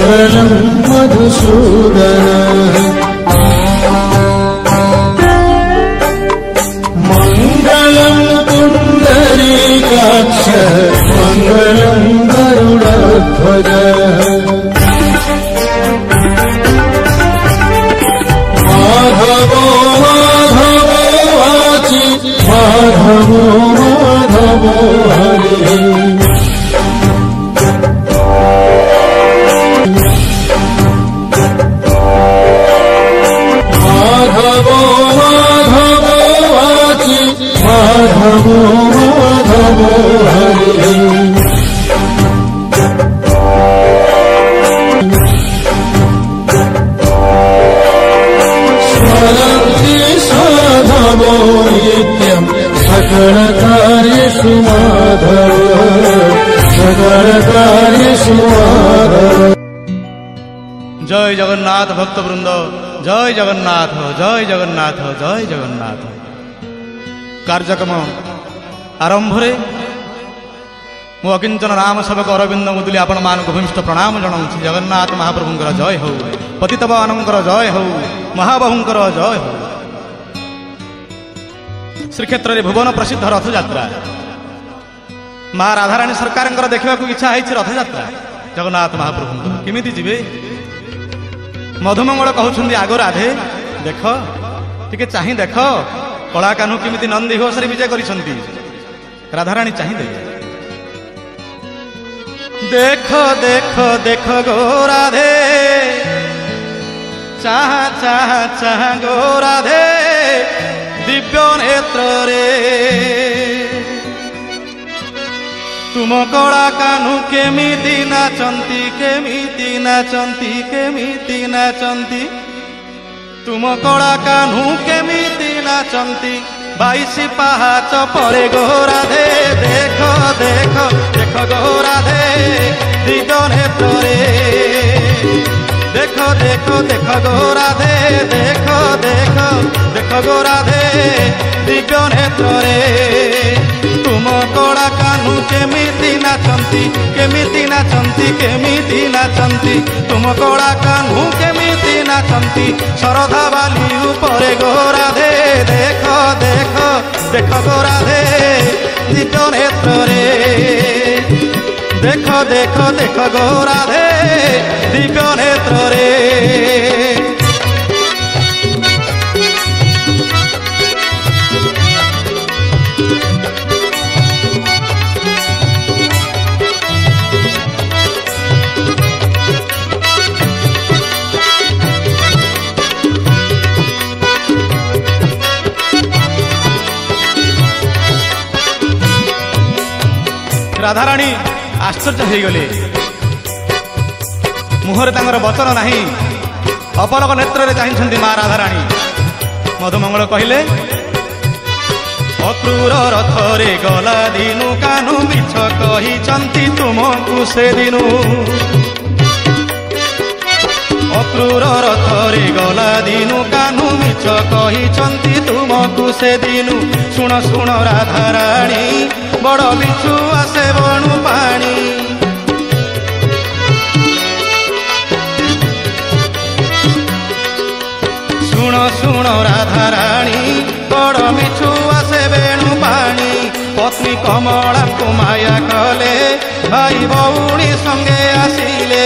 मङ्गलं मधुसूदन मङ्गलं पुण्डरीकाक्ष मङ्गलं गरुडध्वज माधवो माधवो वाचि माधवो माधवो हरे माधवो माधवो वाचि माधवो माधवो हरे स्वरन्ति साधवो नित्यं सकलकार्येषु माधव सकलकार्येषु माधव। जय जगन्नाथ भक्तवृंद जय जगन्नाथ जय जगन्नाथ जय जगन्नाथ। कार्यक्रम आरंभ मु अकिंचन राम सेवक अरविंद मुदुली आपण मानक भूमिष्ठ प्रणाम जनाऊँ। जगन्नाथ महाप्रभुंकर जय हो पतितवानंकर जय हो महाबाहुंकर जय हो। श्रीक्षेत्र में भुवन प्रसिद्ध रथयात्रा माँ राधाराणी सरकार देखा इच्छा है रथयात्रा जगन्नाथ महाप्रभुंकर केमिति जीवे मधुमंगल कहउछन्ती आगो राधे देख टिके चाहि देख कला कान्हू केमिति नंदी घोष विजय करिसंती राधाराणी चाहि देख देख देख गो राधे चाह चाह चाह गो राधे दिव्य नेत्र रे तुम कला कान्हू केमिति नाचंती केमिति नाचंती केमिति नाचंती तुम कला कान्हू केमिति नाचंती 22 पहाच परे गो राधे देख देख देख गो राधे दिव्य नेत्र रे देख देख देख गो राधे देख देख देख गो राधे दिव्य नेत्र रे तुम कला कान्हू केमिति नाचंती केमिति नाचंती केमिति नाचंती तुम कला कान्हू केमिति नाचंती शरधा बाली उपरे गो राधे देख देख देख गो राधे दिव्य नेत्र रे देख देख देख गो राधे दिव्य नेत्र रे। राधाराणी आश्चर्य हो गले मुहर तांगर वचन नहीं अपलक नेत्र चाहिए माँ राधाराणी। मधुमंगल कहले अक्रूर रथरे गला दिनु कान्हू मिछ कही तुमको से दिनु अक्रूर रथरे गला दिनु कान्हू मिछ कही तुमको से दिनु शुण शुण राधाराणी बड़ बिछु आसे बणु पानी शुण शुण राधाराणी बड़ मिछु आसे बेणु पानी पत्नी कमला को माया कले भाई भौणी संगे आसिले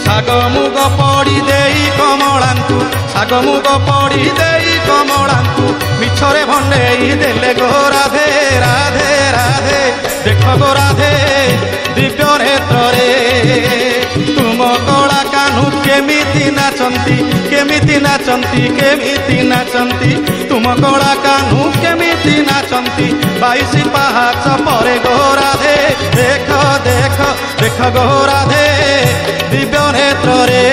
साग मुग पड़ी देई कमला साग मुग पड़ी देई कमला मिछरे भंडेई देले गो राधे राधे राधे देख गो राधे दिव्य नेत्र रे तुम कला कान्हू केमिति नाचंती केमिति नाचंती केमिति नाचंती तुम कला कान्हू केमिति नाचंती 22 पहाच परे गो राधे देख देख देख गो राधे दिव्य नेत्र रे।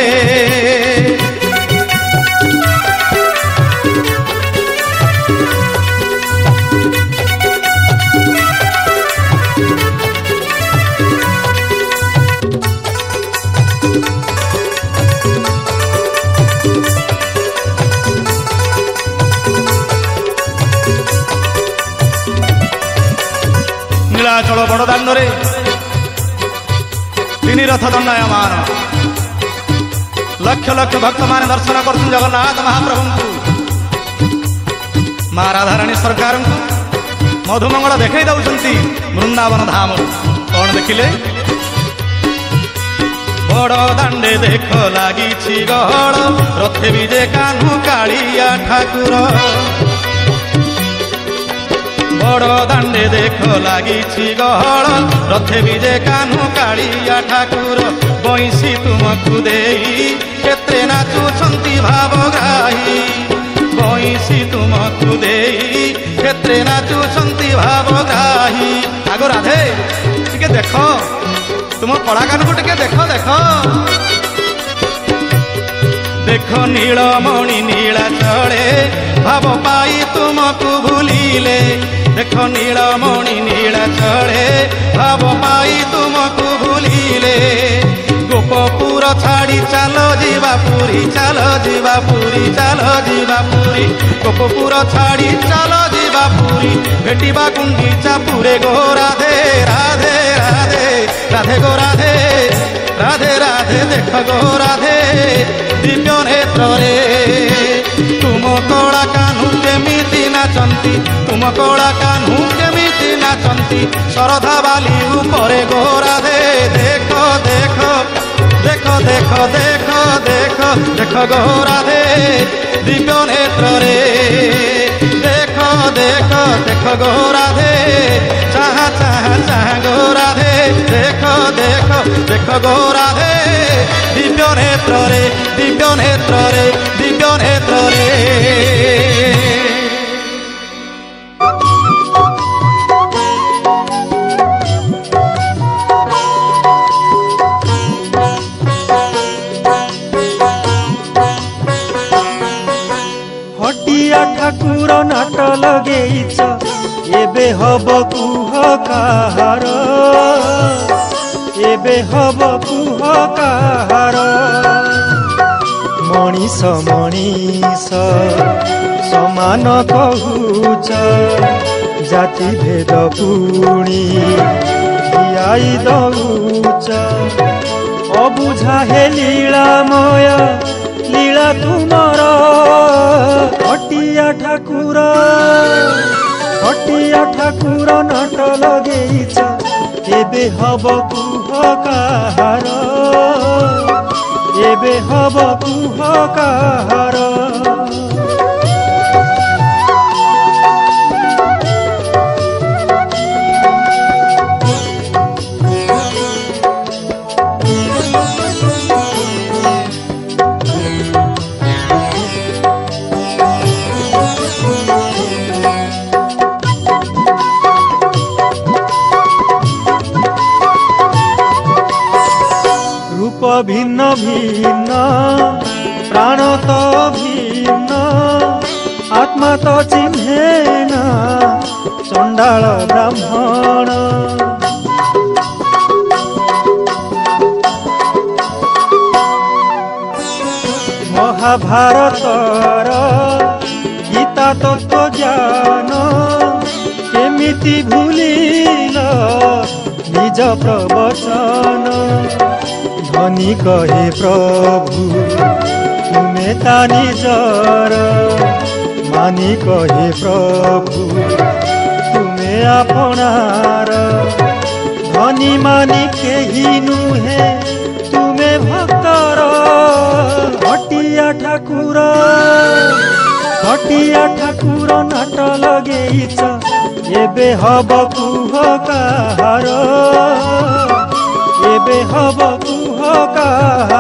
नीलाचल बड़दाण्ड तीन रथ दंडायमान लक्ष लक्ष भक्त मान दर्शन कर जगन्नाथ महाप्रभु माँ राधाराणी सरकार मधुमंगल देखई दौरान वृंदावन धाम कौन देखिले बड़ दांडे देख लगी गहड़ रथे विजे कान्हू कालिया ठाकुर बड़ दांडे देख लगी गहड़ रथे विजे कान्हू कालिया ठाकुर बईसी तुमको देई केते नाचुछंती भावग्राही बईसी तुमको देई केते नाचुछंती भावग्राही आगो राधे टिके देख तुम कलाकार को टिके देख देख देख नीलमणि नीला चढ़े भाव पाई तुमको भूलिले देख नीलमणि नीला चढ़े भाव पाई तुमको भूलिले गोपपुर छाड़ी चल जीवा पुरी चल जीवा पुरी चल जीवा पुरी गोपपुर छाड़ी चल जीवा पुरी भेटिबा गुंडीचा पुरे गो राधे राधे राधे राधे गो राधे राधे राधे देख गो राधे दिव्य नेत्र रे तुम कला कान्हू केमिति नाचंती तुम कला कान्हू केमिति नाचंती शरधा बाली उपरे गो राधे देख देख देख देख देख देख देख गो राधे दिव्य नेत्र रे देख देख देख गो राधे चाह चाह चाह गो राधे देख देख देख गो राधे दिव्य नेत्र रे दिव्य नेत्र रे दिव्य नेत्र रे ठाकुर नाट लगेइछ एबे हब कुह काहार एबे हब कुह काहार मणिष मणिष समान कहूच जाति भेद पुणी दियाई दउच अबुझा हे लीलामय लीला तुमर हटिया ठाकुर नाट लगेइछ एबे हब कुह काहार एबे हब कुह काहार भिन्न भिन्न प्राण तो भिन्न आत्मा तो चिन्हेन चंडाल ब्राह्मण महाभारतर गीता तत्व ज्ञान केमिति भूलिल निज प्रवचन धनी कहे प्रभु तुमे ता निजर मानी कहे प्रभु तुमे आपनार धनी मानी केही नुहे तुमे भक्तर हटिया ठाकुर नाट लगेइछ एबे हब कुह काहार एबे हब कुह काहार